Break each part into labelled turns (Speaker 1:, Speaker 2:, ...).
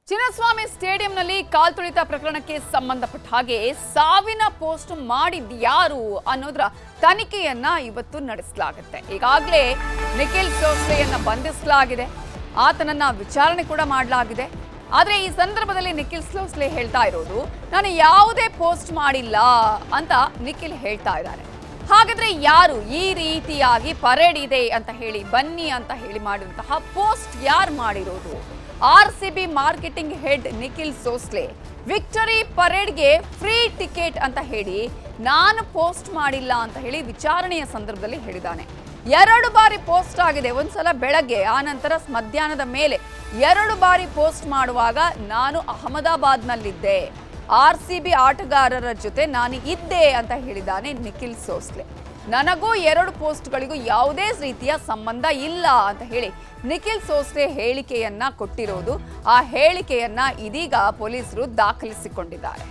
Speaker 1: ಚಿನ್ನಸ್ವಾಮಿ ಸ್ಟೇಡಿಯಂನಲ್ಲಿ ಕಾಲ್ತುಳಿತ ಪ್ರಕರಣಕ್ಕೆ ಸಂಬಂಧಪಟ್ಟ ಹಾಗೆ ಸಾವಿನ ಪೋಸ್ಟ್ ಮಾಡಿದ್ಯಾರು ಅನ್ನೋದರ ತನಿಖೆಯನ್ನ ಇವತ್ತು ನಡೆಸಲಾಗುತ್ತೆ. ಈಗಾಗಲೇ ನಿಖಿಲ್ ಸೋಸ್ಲೆಯನ್ನ ಬಂಧಿಸಲಾಗಿದೆ, ಆತನನ್ನ ವಿಚಾರಣೆ ಕೂಡ ಮಾಡಲಾಗಿದೆ. ಆದರೆ ಈ ಸಂದರ್ಭದಲ್ಲಿ ನಿಖಿಲ್ ಸೋಸ್ಲೆ ಹೇಳ್ತಾ ಇರೋದು, ನಾನು ಯಾವುದೇ ಪೋಸ್ಟ್ ಮಾಡಿಲ್ಲ ಅಂತ ನಿಖಿಲ್ ಹೇಳ್ತಾ ಇದ್ದಾರೆ. ಹಾಗಾದ್ರೆ ಯಾರು ಈ ರೀತಿಯಾಗಿ ಪರೇಡ್ ಇದೆ ಅಂತ ಹೇಳಿ ಬನ್ನಿ ಅಂತ ಹೇಳಿ ಮಾಡಿದಂತಹ ಪೋಸ್ಟ್ ಯಾರು ಮಾಡಿರೋದು? RCB marketing head Nikhil Sosale victory ಪರೇಡ್ಗೆ ಫ್ರೀ ಟಿಕೆಟ್ ಅಂತ ಹೇಳಿ ನಾನು ಪೋಸ್ಟ್ ಮಾಡಿಲ್ಲ ಅಂತ ಹೇಳಿ ವಿಚಾರಣೆಯ ಸಂದರ್ಭದಲ್ಲಿ ಹೇಳಿದ್ದಾನೆ. 2 ಬಾರಿ ಪೋಸ್ಟ್ ಆಗಿದೆ, ಒಂದ್ಸಲ ಬೆಳಗ್ಗೆ, ಆ ನಂತರ ಮಧ್ಯಾಹ್ನದ ಮೇಲೆ 2 ಬಾರಿ ಪೋಸ್ಟ್ ಮಾಡುವಾಗ ನಾನು ಅಹಮದಾಬಾದ್ನಲ್ಲಿದ್ದೆ, ಆರ್ಸಿಬಿ ಆಟಗಾರರ ಜೊತೆ ನಾನು ಇದ್ದೆ ಅಂತ ಹೇಳಿದ್ದಾನೆ ನಿಖಿಲ್ ಸೋಸ್ಲೆ. ನನಗೂ 2 ಪೋಸ್ಟ್ಗಳಿಗೂ ಯಾವುದೇ ರೀತಿಯ ಸಂಬಂಧ ಇಲ್ಲ ಅಂತ ಹೇಳಿ ನಿಖಿಲ್ ಸೋಸ್ಲೆ ಹೇಳಿಕೆಯನ್ನ ಕೊಟ್ಟಿರೋದು. ಆ ಹೇಳಿಕೆಯನ್ನ ಇದೀಗ ಪೊಲೀಸರು ದಾಖಲಿಸಿಕೊಂಡಿದ್ದಾರೆ.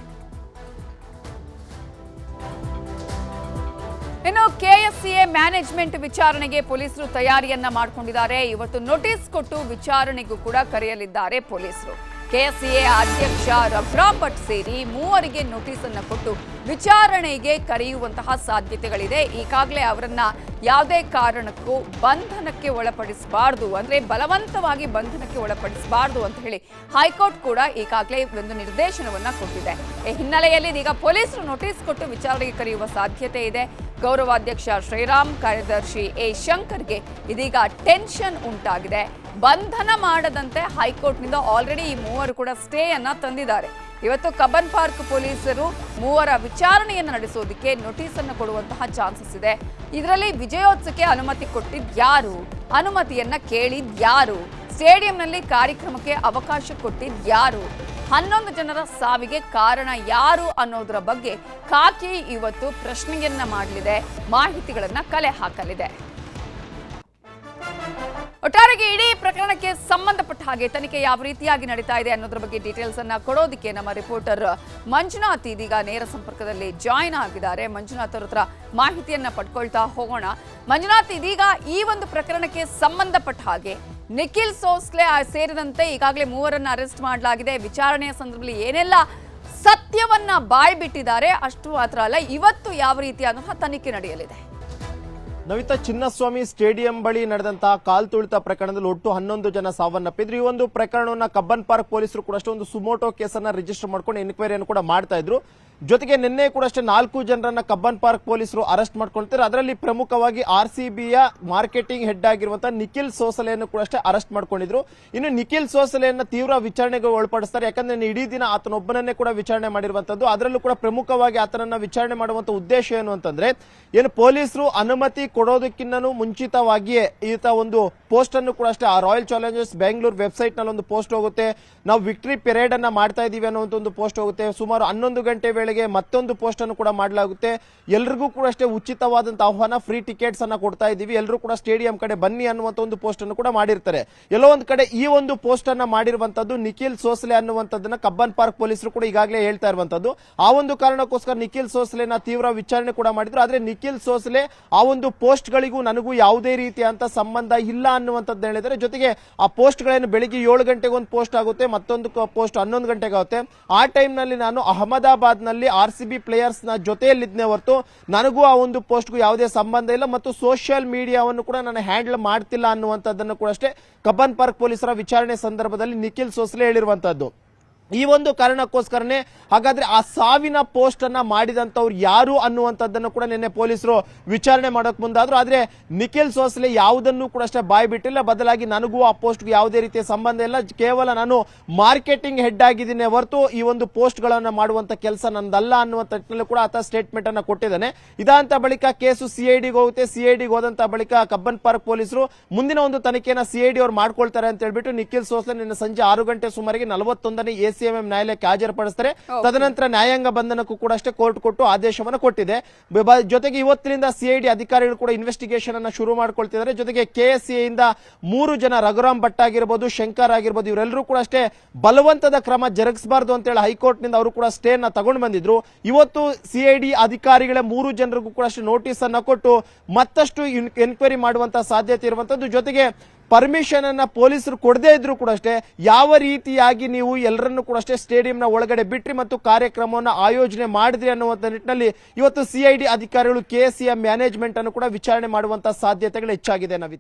Speaker 1: ಇನ್ನು ಕೆಎಸ್ಸಿಎ ಮ್ಯಾನೇಜ್ಮೆಂಟ್ ವಿಚಾರಣೆಗೆ ಪೊಲೀಸರು ತಯಾರಿಯನ್ನ ಮಾಡಿಕೊಂಡಿದ್ದಾರೆ. ಇವತ್ತು ನೋಟಿಸ್ ಕೊಟ್ಟು ವಿಚಾರಣೆಗೂ ಕೂಡ ಕರೆಯಲಿದ್ದಾರೆ ಪೊಲೀಸರು. ಕೆಎಸ್ಸಿಎ ಅಧ್ಯಕ್ಷ ರಘುರಾಮ್ ಭಟ್ ಸೇರಿ 3 ನೋಟಿಸ್ ಅನ್ನು ಕೊಟ್ಟು ವಿಚಾರಣೆಗೆ ಕರೆಯುವಂತಹ ಸಾಧ್ಯತೆಗಳಿದೆ. ಈಗಾಗಲೇ ಅವರನ್ನ ಯಾವುದೇ ಕಾರಣಕ್ಕೂ ಬಂಧನಕ್ಕೆ ಒಳಪಡಿಸಬಾರದು, ಅಂದ್ರೆ ಬಲವಂತವಾಗಿ ಬಂಧನಕ್ಕೆ ಒಳಪಡಿಸಬಾರದು ಅಂತ ಹೇಳಿ ಹೈಕೋರ್ಟ್ ಕೂಡ ಈಗಾಗಲೇ ಒಂದು ನಿರ್ದೇಶನವನ್ನ ಕೊಟ್ಟಿದೆ. ಈ ಹಿನ್ನೆಲೆಯಲ್ಲಿ ಈಗ ಪೊಲೀಸರು ನೋಟಿಸ್ ಕೊಟ್ಟು ವಿಚಾರಣೆಗೆ ಕರೆಯುವ ಸಾಧ್ಯತೆ ಇದೆ. ಗೌರವಾಧ್ಯಕ್ಷ ಶ್ರೀರಾಮ್, ಕಾರ್ಯದರ್ಶಿ ಎ ಶಂಕರ್ಗೆ ಇದೀಗ ಟೆನ್ಷನ್ ಉಂಟಾಗಿದೆ. ಬಂಧನ ಮಾಡದಂತೆ ಹೈಕೋರ್ಟ್ನಿಂದ ಆಲ್ರೆಡಿ ಈ 3 ಕೂಡ ಸ್ಟೇ ಅನ್ನ ತಂದಿದ್ದಾರೆ. ಇವತ್ತು ಕಬ್ಬನ್ ಪಾರ್ಕ್ ಪೊಲೀಸರು 3 ವಿಚಾರಣೆಯನ್ನು ನಡೆಸೋದಕ್ಕೆ ನೋಟಿಸ್ ಅನ್ನು ಕೊಡುವಂತಹ ಚಾನ್ಸಸ್ ಇದೆ. ಇದರಲ್ಲಿ ವಿಜಯೋತ್ಸವಕ್ಕೆ ಅನುಮತಿ ಕೊಟ್ಟಿದ್ಯಾರು, ಅನುಮತಿಯನ್ನ ಕೇಳಿದ್ಯಾರು, ಸ್ಟೇಡಿಯಂನಲ್ಲಿ ಕಾರ್ಯಕ್ರಮಕ್ಕೆ ಅವಕಾಶ ಕೊಟ್ಟಿದ್ಯಾರು, 11 ಜನರ ಸಾವಿಗೆ ಕಾರಣ ಯಾರು ಅನ್ನೋದರ ಬಗ್ಗೆ ಖಾಕಿ ಇವತ್ತು ಪ್ರಶ್ನೆಯನ್ನ ಮಾಡಲಿದೆ, ಮಾಹಿತಿಗಳನ್ನ ಕಲೆ ಹಾಕಲಿದೆ. ಒಟ್ಟಾರೆಗೆ ಇಡೀ ಪ್ರಕರಣಕ್ಕೆ ಸಂಬಂಧಪಟ್ಟ ಹಾಗೆ ತನಿಖೆ ಯಾವ ರೀತಿಯಾಗಿ ನಡೀತಾ ಇದೆ ಅನ್ನೋದ್ರ ಬಗ್ಗೆ ಡೀಟೇಲ್ಸ್ ಅನ್ನ ಕೊಡೋದಕ್ಕೆ ನಮ್ಮ ರಿಪೋರ್ಟರ್ ಮಂಜುನಾಥ್ ಇದೀಗ ನೇರ ಸಂಪರ್ಕದಲ್ಲಿ ಜಾಯಿನ್ ಆಗಿದ್ದಾರೆ. ಮಂಜುನಾಥ್ ಅವ್ರ ಹತ್ರ ಮಾಹಿತಿಯನ್ನ ಪಡ್ಕೊಳ್ತಾ ಹೋಗೋಣ. ಮಂಜುನಾಥ್, ಇದೀಗ ಈ ಒಂದು ಪ್ರಕರಣಕ್ಕೆ ಸಂಬಂಧಪಟ್ಟ ಹಾಗೆ ನಿಖಿಲ್ ಸೋಸ್ಲೆ ಸೇರಿದಂತೆ ಈಗಾಗಲೇ 3 ಅರೆಸ್ಟ್ ಮಾಡಲಾಗಿದೆ. ವಿಚಾರಣೆಯ ಸಂದರ್ಭದಲ್ಲಿ ಏನೆಲ್ಲ ಸತ್ಯವನ್ನ ಬಾಯ್ಬಿಟ್ಟಿದ್ದಾರೆ ಅಷ್ಟು ಮಾತ್ರ ಅಲ್ಲ, ಇವತ್ತು ಯಾವ ರೀತಿಯಾದಂತಹ ತನಿಖೆ ನಡೆಯಲಿದೆ?
Speaker 2: ನವಿತಾ, ಚಿನ್ನಸ್ವಾಮಿ ಸ್ಟೇಡಿಯಂ ಬಳಿ ನಡೆದಂತಹ ಕಾಲ್ತುಳಿತ ಪ್ರಕರಣದಲ್ಲಿ ಒಟ್ಟು 11 ಜನ ಸಾವನ್ನಪ್ಪಿದ್ರು. ಈ ಒಂದು ಪ್ರಕರಣವನ್ನ ಕಬ್ಬನ್ ಪಾರ್ಕ್ ಪೊಲೀಸರು ಕೂಡ ಒಂದು ಸುಮೋಟೋ ಕೇಸನ್ನ ರಿಜಿಸ್ಟರ್ ಮಾಡ್ಕೊಂಡು ಎನ್ಕ್ವೈರಿಯನ್ನು ಕೂಡ ಮಾಡ್ತಾ ಇದ್ರು. ಜೊತೆಗೆ ನಿನ್ನೆ ಕೂಡ 4 ಜನರನ್ನ ಕಬ್ಬನ್ ಪಾರ್ಕ್ ಪೊಲೀಸರು ಅರೆಸ್ಟ್ ಮಾಡ್ಕೊಳ್ತಾರೆ. ಅದರಲ್ಲಿ ಪ್ರಮುಖವಾಗಿ ಆರ್ಸಿಬಿಯ ಮಾರ್ಕೆಟಿಂಗ್ ಹೆಡ್ ಆಗಿರುವಂತಹ ನಿಖಿಲ್ ಸೋಸಲೆಯನ್ನು ಕೂಡ ಅರೆಸ್ಟ್ ಮಾಡ್ಕೊಂಡಿದ್ರು. ಇನ್ನು ನಿಖಿಲ್ ಸೋಸಲೆಯನ್ನ ತೀವ್ರ ವಿಚಾರಣೆಗೆ ಒಳಪಡಿಸ್ತಾರೆ. ಯಾಕಂದ್ರೆ ಇಡೀ ದಿನ ಆತನೊಬ್ಬನನ್ನೇ ಕೂಡ ವಿಚಾರಣೆ ಮಾಡಿರುವಂತದ್ದು. ಅದರಲ್ಲೂ ಕೂಡ ಪ್ರಮುಖವಾಗಿ ಆತನನ್ನ ವಿಚಾರಣೆ ಮಾಡುವಂತ ಉದ್ದೇಶ ಏನು ಅಂತಂದ್ರೆ, ಏನು ಪೊಲೀಸರು ಅನುಮತಿ ಕೊಡೋದಕ್ಕಿಂತನೂ ಮುಂಚಿತವಾಗಿಯೇ ಈತ ಒಂದು ಪೋಸ್ಟ್ ಅನ್ನು ಕೂಡ ಆ ರಾಯಲ್ ಚಾಲೆಂಜರ್ಸ್ ಬೆಂಗಳೂರು ವೆಬ್ಸೈಟ್ ನಲ್ಲಿ ಒಂದು ಪೋಸ್ಟ್ ಹೋಗುತ್ತೆ, ನಾವು ವಿಕ್ಟರಿ ಪೆರೇಡ್ ಅನ್ನ ಮಾಡ್ತಾ ಇದೀವಿ ಅನ್ನುವಂತ ಒಂದು ಪೋಸ್ಟ್ ಹೋಗುತ್ತೆ. ಸುಮಾರು 11 ಗಂಟೆ ವೇಳೆಗೆ ಮತ್ತೊಂದು ಪೋಸ್ಟ್ ಅನ್ನು ಕೂಡ ಮಾಡಲಾಗುತ್ತೆ. ಎಲ್ರಿಗೂ ಕೂಡ ಉಚಿತವಾದಂತಹ ಆಹ್ವಾನ, ಫ್ರೀ ಟಿಕೆಟ್ಸ್ ಅನ್ನ ಕೊಡ್ತಾ ಇದೀವಿ, ಎಲ್ಲರೂ ಕೂಡ ಸ್ಟೇಡಿಯಂ ಕಡೆ ಬನ್ನಿ ಅನ್ನುವಂತ ಒಂದು ಪೋಸ್ಟ್ ಅನ್ನು ಕೂಡ ಮಾಡಿರ್ತಾರೆ. ಎಲ್ಲೋ ಒಂದ್ ಕಡೆ ಈ ಒಂದು ಪೋಸ್ಟ್ ಅನ್ನ ಮಾಡಿರುವಂತದ್ದು ನಿಖಿಲ್ ಸೋಸ್ಲೆ ಅನ್ನುವಂಥದ್ದನ್ನ ಕಬ್ಬನ್ ಪಾರ್ಕ್ ಪೊಲೀಸರು ಕೂಡ ಈಗಾಗಲೇ ಹೇಳ್ತಾ ಇರುವಂತದ್ದು. ಆ ಒಂದು ಕಾರಣಕ್ಕೋಸ್ಕರ ನಿಖಿಲ್ ಸೋಸ್ಲೆನ ತೀವ್ರ ವಿಚಾರಣೆ ಕೂಡ ಮಾಡಿದ್ರು. ಆದ್ರೆ ನಿಖಿಲ್ ಸೋಸ್ಲೆ ಆ ಒಂದು ಪೋಸ್ಟ್ ಗಳಿಗೂ ನನಗೂ ಯಾವುದೇ ರೀತಿಯಂತ ಸಂಬಂಧ ಇಲ್ಲ ಅನ್ನುವಂಥದ್ದು ಹೇಳಿದರೆ. ಜೊತೆಗೆ ಆ ಪೋಸ್ಟ್ ಗಳನ್ನು ಬೆಳಿಗ್ಗೆ 7 ಗಂಟೆಗೆ ಒಂದು ಪೋಸ್ಟ್ ಆಗುತ್ತೆ, ಮತ್ತೊಂದು ಪೋಸ್ಟ್ 11 ಗಂಟೆಗೆ ಆಗುತ್ತೆ. ಆ ಟೈಮ್ ನಲ್ಲಿ ನಾನು ಅಹಮದಾಬಾದ್ ನಲ್ಲಿ ಆರ್ಸಿಬಿ ಪ್ಲೇಯರ್ಸ್ ನ ಜೊತೆಯಲ್ಲಿದ್ದೇ ಹೊರತು ನನಗೂ ಆ ಒಂದು ಪೋಸ್ಟ್ಗೂ ಯಾವುದೇ ಸಂಬಂಧ ಇಲ್ಲ ಮತ್ತು ಸೋಷಿಯಲ್ ಮೀಡಿಯಾವನ್ನು ಕೂಡ ನಾನು ಹ್ಯಾಂಡಲ್ ಮಾಡ್ತಿಲ್ಲ ಅನ್ನುವಂಥದ್ದನ್ನು ಕೂಡ ಕಬ್ಬನ್ ಪಾರ್ಕ್ ಪೊಲೀಸರ ವಿಚಾರಣೆ ಸಂದರ್ಭದಲ್ಲಿ ನಿಖಿಲ್ ಸೋಸ್ಲೆ ಹೇಳಿರುವಂತದ್ದು. ಈ ಒಂದು ಕಾರಣಕ್ಕೋಸ್ಕರನೇ ಹಾಗಾದ್ರೆ ಆ ಸಾವಿನ ಪೋಸ್ಟ್ ಅನ್ನ ಮಾಡಿದಂತವ್ರು ಯಾರು ಅನ್ನುವಂಥದ್ದನ್ನು ಕೂಡ ನಿನ್ನೆ ಪೊಲೀಸರು ವಿಚಾರಣೆ ಮಾಡೋಕೆ ಮುಂದಾದ್ರು. ಆದ್ರೆ ನಿಖಿಲ್ ಸೋಸ್ಲೆ ಯಾವುದನ್ನು ಕೂಡ ಬಾಯ್ ಬಿಟ್ಟಿಲ್ಲ. ಬದಲಾಗಿ ನನಗೂ ಆ ಪೋಸ್ಟ್ಗೆ ಯಾವುದೇ ರೀತಿಯ ಸಂಬಂಧ ಇಲ್ಲ, ಕೇವಲ ನಾನು ಮಾರ್ಕೆಟಿಂಗ್ ಹೆಡ್ ಆಗಿದ್ದೀನಿ ಹೊರತು ಈ ಒಂದು ಪೋಸ್ಟ್ ಗಳನ್ನ ಮಾಡುವಂತ ಕೆಲಸ ನಂದಲ್ಲ ಅನ್ನುವಂಥ ಕೂಡ ಆತ ಸ್ಟೇಟ್ಮೆಂಟ್ ಅನ್ನ ಕೊಟ್ಟಿದ್ದಾನೆ. ಇದಾದಂತ ಬಳಿಕ ಕೇಸು ಸಿಐಡಿಗೆ ಹೋಗುತ್ತೆ. ಸಿಐಡಿಗೆ ಹೋದಂತ ಬಳಿಕ ಕಬ್ಬನ್ ಪಾರ್ಕ್ ಪೊಲೀಸರು ಮುಂದಿನ ಒಂದು ತನಿಖೆನ ಸಿಐಡಿ ಅವರು ಮಾಡ್ಕೊಳ್ತಾರೆ ಅಂತ ಹೇಳ್ಬಿಟ್ಟು ನಿಖಿಲ್ ಸೋಸ್ಲೆ ನಿನ್ನೆ ಸಂಜೆ 6 ಗಂಟೆ ಸುಮಾರಿಗೆ 41ನೇ ಸಿಎಂಎಂ ನ್ಯಾಯಾಲಯಕ್ಕೆ ಹಾಜರುಪಡಿಸ್ತಾರೆ. ತದನಂತರ ನ್ಯಾಯಾಂಗ ಬಂಧನಕ್ಕೂ ಕೂಡ ಕೋರ್ಟ್ ಕೊಟ್ಟು ಆದೇಶವನ್ನು ಕೊಟ್ಟಿದೆ. ಜೊತೆಗೆ ಇವತ್ತಿನಿಂದ ಸಿಐಡಿ ಅಧಿಕಾರಿಗಳು ಕೂಡ ಇನ್ವೆಸ್ಟಿಗೇಷನ್ ಅನ್ನು ಶುರು ಮಾಡ್ಕೊಳ್ತಿದ್ದಾರೆ. ಜೊತೆಗೆ ಕೆಎಸ್ಸಿಎ ಇಂದ 3 ಜನ, ರಘುರಾಮ್ ಭಟ್ ಆಗಿರಬಹುದು, ಶಂಕರ್ ಆಗಿರಬಹುದು, ಇವರೆಲ್ಲರೂ ಕೂಡ ಬಲವಂತದ ಕ್ರಮ ಜರುಗಿಸಬಾರದು ಅಂತ ಹೇಳಿ ಹೈಕೋರ್ಟ್ ನಿಂದ ಅವರು ಕೂಡ ಸ್ಟೇ ಅನ್ನ ತಗೊಂಡು ಬಂದಿದ್ರು. ಇವತ್ತು ಸಿಐಡಿ ಅಧಿಕಾರಿಗಳೇ 3 ಜನರಿಗೂ ಕೂಡ ನೋಟಿಸ್ ಅನ್ನ ಕೊಟ್ಟು ಮತ್ತಷ್ಟು ಎನ್ಕ್ವೈರಿ ಮಾಡುವಂತಹ ಸಾಧ್ಯತೆ ಇರುವಂತದ್ದು. ಜೊತೆಗೆ ಪರ್ಮಿಷನ್ ಅನ್ನ ಪೊಲೀಸರು ಕೊಡದೇ ಇದ್ರು ಕೂಡ ಅಷ್ಟೇ ಯಾವ ರೀತಿಯಾಗಿ ನೀವು ಎಲ್ಲರನ್ನು ಕೂಡ ಅಷ್ಟೇ ಸ್ಟೇಡಿಯಂನ ಒಳಗಡೆ ಬಿಟ್ರಿ ಮತ್ತು ಕಾರ್ಯಕ್ರಮವನ್ನು ಆಯೋಜನೆ ಮಾಡಿದ್ರಿ ಅನ್ನುವಂಥ ನಿಟ್ಟಿನಲ್ಲಿ ಇವತ್ತು CID ಅಧಿಕಾರಿಗಳು KCM ಮ್ಯಾನೇಜ್ಮೆಂಟ್ ಅನ್ನು ಕೂಡ ವಿಚಾರಣೆ ಮಾಡುವಂತ ಸಾಧ್ಯತೆಗಳು ಹೆಚ್ಚಾಗಿದೆ ನವಿತಾ.